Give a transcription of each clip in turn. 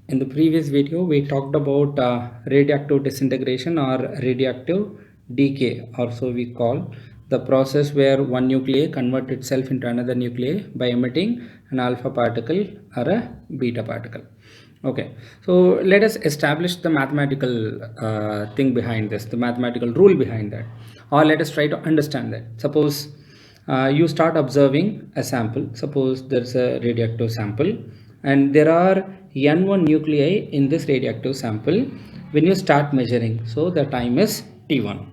In the previous video, we talked about radioactive disintegration or radioactive decay, or so we call the process where one nuclei converts itself into another nuclei by emitting an alpha particle or a beta particle. Okay, so let us establish the mathematical thing behind this, the mathematical rule behind that, or let us try to understand that. Suppose you start observing a sample. Suppose there's a radioactive sample and there are n1 nuclei in this radioactive sample when you start measuring. So the time is t1.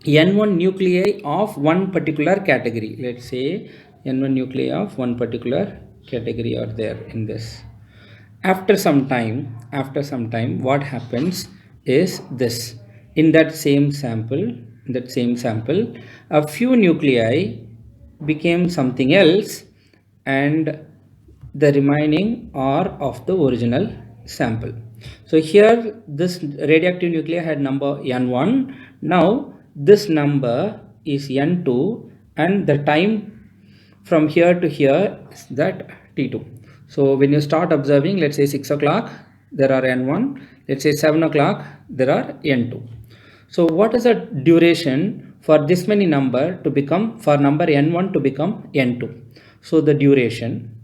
N1 nuclei of one particular category, let's say n1 nuclei of one particular category are there in this. After some time what happens is this: in that same sample a few nuclei became something else and the remaining are of the original sample. So here this radioactive nuclei had number n1. Now this number is n2 and the time from here to here is that t2. So when you start observing, let's say 6 o'clock, there are n1. Let's say 7 o'clock, there are n2. So what is the duration for this many number to become, for number n1 to become n2? So the duration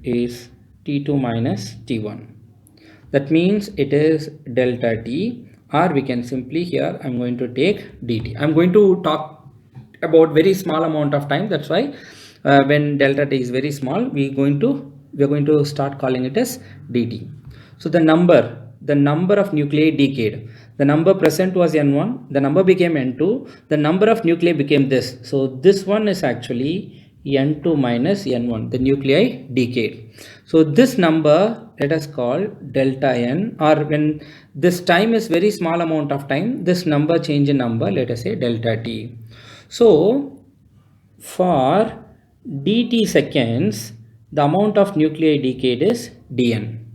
is t2 minus t1. That means it is delta t, or we can simply, here I'm going to take dt. I'm going to talk about very small amount of time. That's why when delta t is very small, we're going to start calling it as dt. So the number of nuclei decayed. The number present was n1, the number became n2, the number of nuclei became this. So this one is actually n2 minus n1, the nuclei decayed. So this number let us call delta n, or when this time is very small amount of time, this number change in number, let us say delta t. So for dt seconds, the amount of nuclei decayed is dn.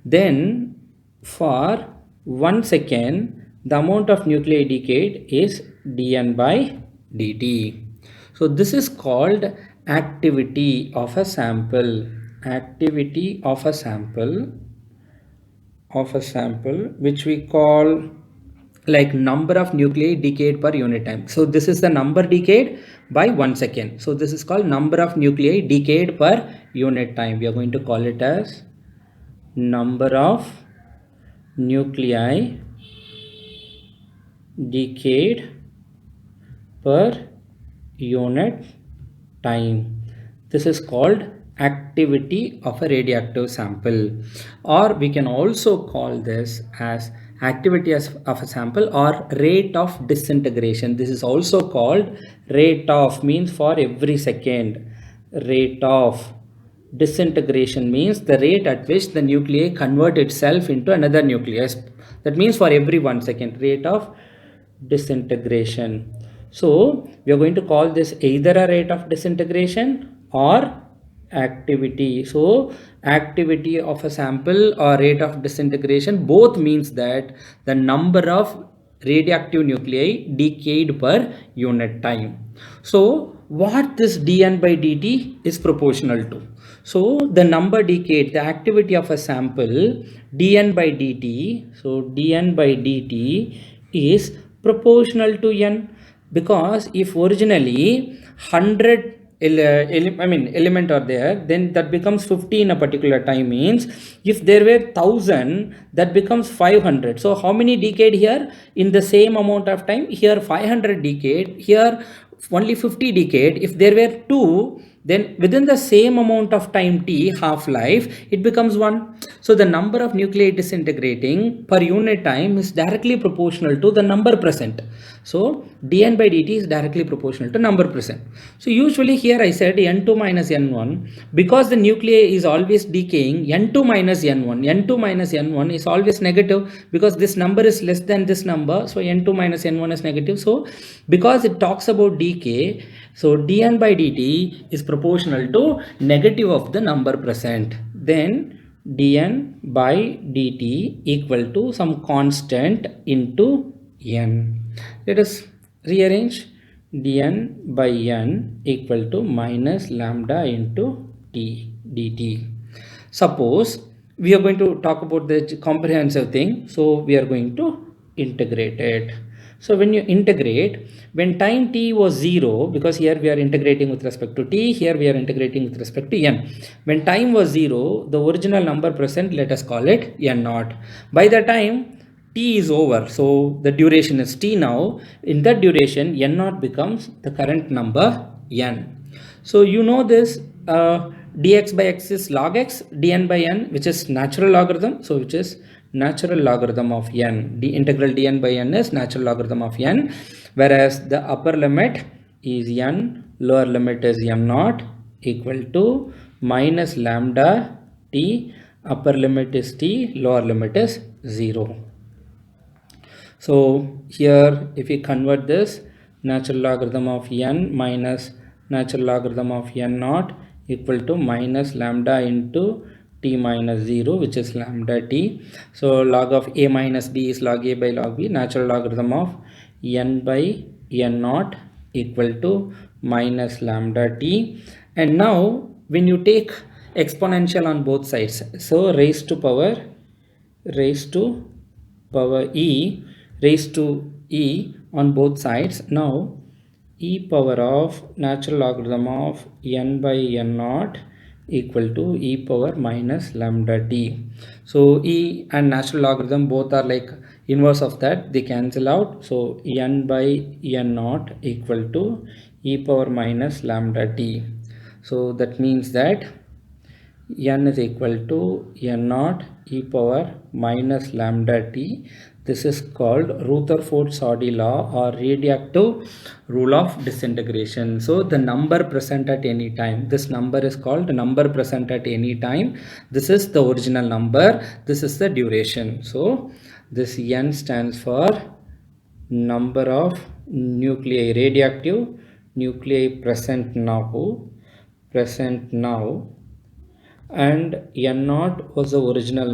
Then for 1 second, the amount of nuclei decayed is dn by dt. So this is called activity of a sample. Activity of a sample which we call like number of nuclei decayed per unit time. So this is the number decayed by 1 second. So this is called number of nuclei decayed per unit time. We are going to call it as number of nuclei decayed per unit time. This is called activity of a radioactive sample, or we can also call this as activity of a sample or rate of disintegration. This is also called rate of, means for every second. Rate of disintegration means the rate at which the nuclei convert itself into another nucleus. That means for every 1 second, rate of disintegration. So we are going to call this either a rate of disintegration or activity. So activity of a sample or rate of disintegration both means that the number of radioactive nuclei decayed per unit time. So what this dn by dt is proportional to? So the number decayed, the activity of a sample, dn by dt, so dn by dt is proportional to n, because if originally 100 element are there, then that becomes 50 in a particular time. Means if there were 1000, that becomes 500. So how many decayed here in the same amount of time? Here 500 decayed, here only 50 decayed. If there were 2, then within the same amount of time t, half life, it becomes 1. So the number of nuclei disintegrating per unit time is directly proportional to the number present. So dn by dt is directly proportional to number present. So usually here I said n2 minus n1, because the nuclei is always decaying, n2 minus n1 is always negative, because this number is less than this number. So n2 minus n1 is negative. So because it talks about decay, so dn by dt is proportional to negative of the number present. Then dn by dt equal to some constant into n. Let us rearrange. Dn by n equal to minus lambda into t dt. Suppose we are going to talk about the comprehensive thing, so we are going to integrate it. So when you integrate, when time t was 0, because here we are integrating with respect to t, here we are integrating with respect to n. When time was 0, the original number present, let us call it n naught. By the time t is over, so the duration is t now. In that duration, n naught becomes the current number n. So you know this dx by x is log x, dn by n, which is natural logarithm. So which is natural logarithm of n. The integral dn by n is natural logarithm of n, whereas the upper limit is n, lower limit is m naught equal to minus lambda t, upper limit is t, lower limit is 0. So here if we convert this, natural logarithm of n minus natural logarithm of n naught equal to minus lambda into t minus 0, which is lambda t. So log of a minus b is log a by log b. Natural logarithm of n by n naught equal to minus lambda t. And now when you take exponential on both sides, so raised to power e on both sides. Now e power of natural logarithm of n by n naught equal to e power minus lambda t. So e and natural logarithm both are like inverse of that, they cancel out. So n by n naught equal to e power minus lambda t. So that means that n is equal to n naught e power minus lambda t. This is called Rutherford-Soddy law or radioactive rule of disintegration. So the number present at any time, this number is called number present at any time. This is the original number, this is the duration. So this n stands for number of nuclei, radioactive nuclei present now, and n naught was the original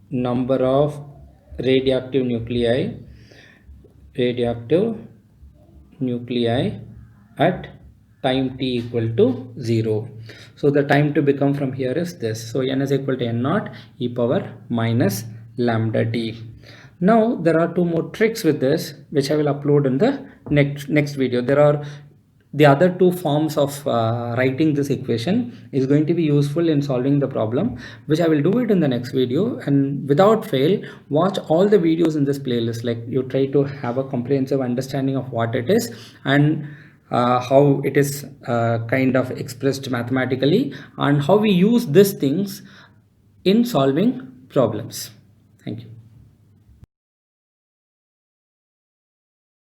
number of radioactive nuclei at time t equal to 0. So the time to become from here is this. So n is equal to n naught e power minus lambda t. Now there are two more tricks with this, which I will upload in the next video. There are the other two forms of writing this equation is going to be useful in solving the problem, which I will do it in the next video. And without fail, watch all the videos in this playlist. Like you try to have a comprehensive understanding of what it is and how it is kind of expressed mathematically, and how we use these things in solving problems. Thank you.